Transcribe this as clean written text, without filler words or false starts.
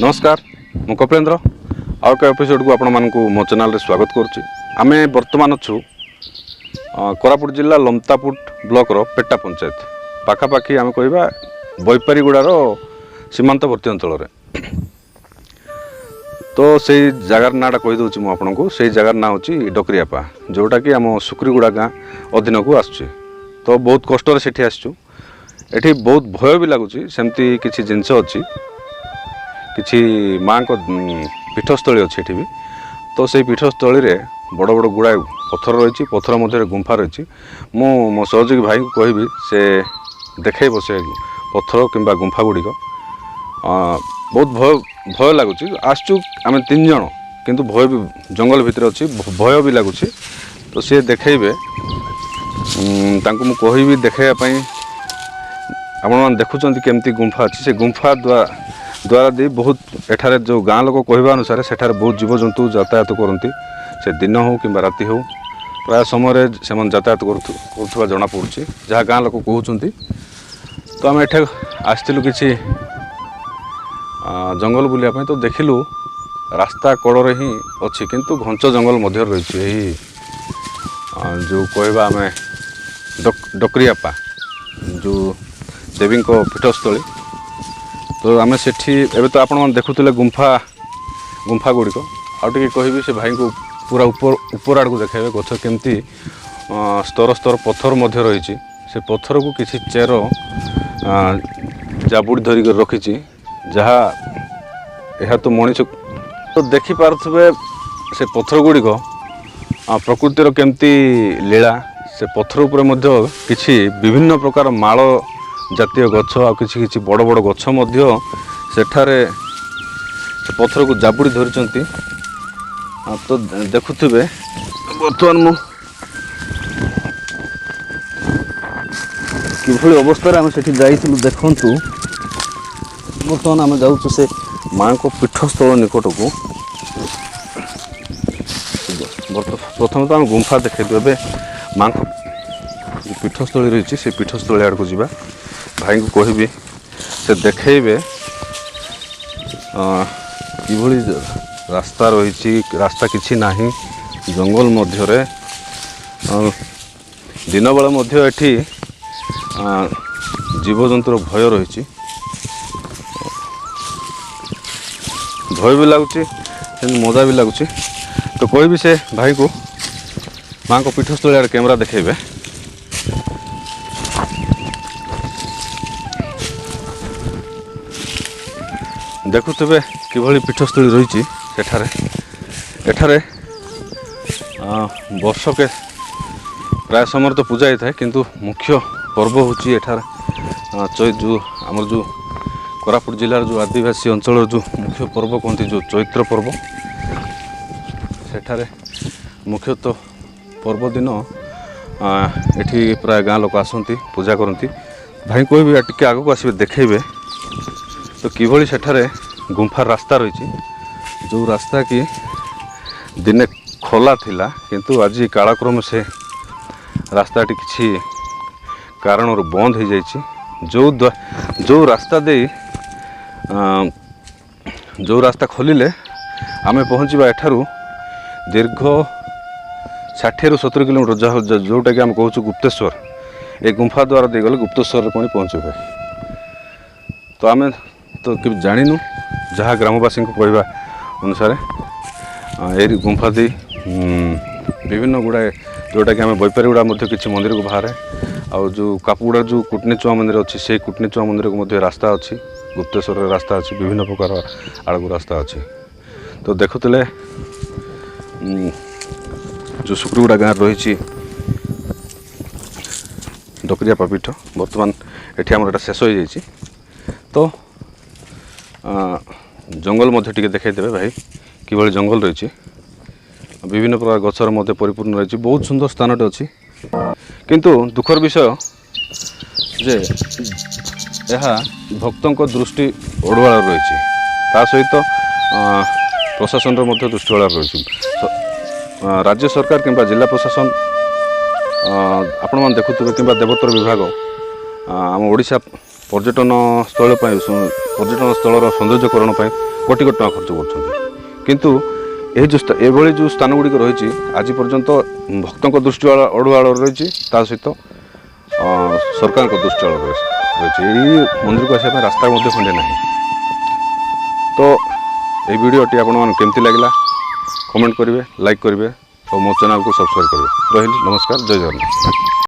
नमस्कार मु कपिलेन्द्र आउ एक एपिसोड को आपण मानकु मो चैनल रे स्वागत करुच्ची। आमे वर्तमान अच्छु कोरापुट जिला लमतापुट ब्लॉक रो पेटा पंचायत पाखापाखि आम कहवा बैपारीगुड़ार सीमांतवर्ती अंचल रे। तो से जगार नाटा कहीदे मुझे से जगार ना हूँ डकरियापा जोटा कि आम सुक्रीगुड़ा गाँ अधीन को आसुची। तो बहुत कष्ट से आसचु एठी बहुत भय भी लगुच सेमती किसी जिनस अच्छी किसी माँ को पीठस्थली अच्छी भी। तो से पीठस्थली रे बड़ बड़ गुड़ाए पत्थर रही पत्थर मध्य गुंफा रही मो सहयोगी भाई को कहबी से देखब से पत्थर किंबा गुंफा गुड़िक बहुत भय भय लगुच। आसचु आम 3 जन किंतु भय भी जंगल भितर अच्छी भय भी लगुच। तो सी देखेबे कहबी देखापी आपण देखुं केमती गुंफा अच्छी से गुंफा द्वारा दे बहुत एठारे जो गाँ लोक कहवा अनुसार सेठारे बहुत जीवजंतु यातायात करती से दिन हो कि राति हो प्राय समय से यातायात कर जना पड़ी जहाँ गाँ लोक कहते। तो आम एठे आसलु कि जंगल बुलायापी तो देखिलु रास्ता कड़े ही अच्छी किंतु घंच जंगल मध्य रही जो कहवा आम डकरियापा जो देवी पीठस्थली। तो आम सेठी एवं तो आपण देखुले गुंफा गुड़िक आगे कहबी से भाई को पूरा ऊपर आड़ को देखेबे गछ केमती स्तर स्तर पत्थर मध्य रही से पत्थर को किसी चेर जाबुड़ी धरिक रखी जहाँ यह तो मनीष तो देखिपे से पत्थर गुड़िक प्रकृतिर केमती लीला से पत्थर उपर मध्य किछि विभिन्न प्रकार माल जातीय गछ आ किछि बड़ बड़ गछ मध्य सेठारे से पत्थर को जाबुड़ी धरिचंती। तो देखुथिबे बर्तमान मु किभली अवस्था आम सेठी जाइथिलु देखंतु। बर्तमान आम जाउछु से माँ को पीठस्थल निकट को। प्रथम तो आम गुंफा देखेबे माँ को पीठस्थली रही से पीठस्थली आड़ को जीवा भाई को कहबी से देखेबे किभली रास्ता रही रास्ता किछि नाही जंगल मध्य रे दिन बेला मध्य एठी जीवजंतुर भय रही भय भी लगुच मजा भी लगुच। तो कहबी से भाई को माँ को पीठस्थली आड़ कैमरा देखेबे देखुवे किभली पीठस्थली रही एठारे वर्ष के प्राय समय तो पूजा होता है किंतु मुख्य पर्व हूँ एठार जो आमर जो कोरापुट जिलार जो आदिवासी अंचल जो मुख्य पर्व कहते जो चैत्र पर्व सेठारे मुख्यतः पर्व दिन एठी प्राय गाँ लोक आसती पूजा करती। भाई कोई भी टिके आगक आसबे देखेबे तो किभली सेठारे गुंफा रास्ता रही जो रास्ता की दिने खोला थिला किंतु आज कालक्रम से रास्ताटी किसी कारण बंद हो जाइए। जो रास्ता दे जो रास्ता खोलिले आमे पहुँचवा एठारू दीर्घ 60 ରୁ 70 किलोमीटर जोटा कि आम कहूँ गुप्तेश्वर ए गुंफा द्वारा दे गले गुप्तेश्वर पुणी पहुँचे। तो आम तो कि जानिनु जहाँ ग्रामवासी को कहवा अनुसार ए गुंफा दी विभिन्न गुड़ाए जोटा कि आम बैपारीगुड़ा किसी मंदिर को बाहर आउ जो कापुगुड़ा जो कुटनीचुआ मंदिर अच्छी से कुटनीचुआ मंदिर को मध्य रास्ता अच्छी गुप्तेश्वर रास्ता अच्छी विभिन्न प्रकार आड़क रास्ता अच्छी। तो देखुले जो सुक्रीगुड़ा गाँव रही डकरियापा पीठ बर्तमान एठी आमर शेष हो जाइए। तो जंगल मध्य टिके देखदेवे भाई किभली जंगल रही विभिन्न प्रकार गचर मध्य परिपूर्ण रही बहुत सुंदर स्थानटे अच्छी किंतु दुखर विषय जे यह भक्तों दृष्टि ओडवाल रही ता सहित प्रशासन दृष्टि ओडवाल रही राज्य सरकार किंबा जिला प्रशासन आपण मैंने देखुवे कि देवोत्तर विभाग आम ओडिशा पर्यटन स्थलर सौंदर्यकरण कोटी कोटी खर्च कर एभली जो स्थान गुड़िक रही आज पर्यंत भक्तों दृष्टि अड़ुआड़ रही सहित सरकार दृष्टि रही मंदिर को आसापा रास्ता खंडे ना। तो ये वीडियोटी आपमती लगला कमेंट करेंगे, लाइक करेंगे और मो चैनल को सब्सक्राइब करेंगे। रही नमस्कार, जय जगन्नाथ।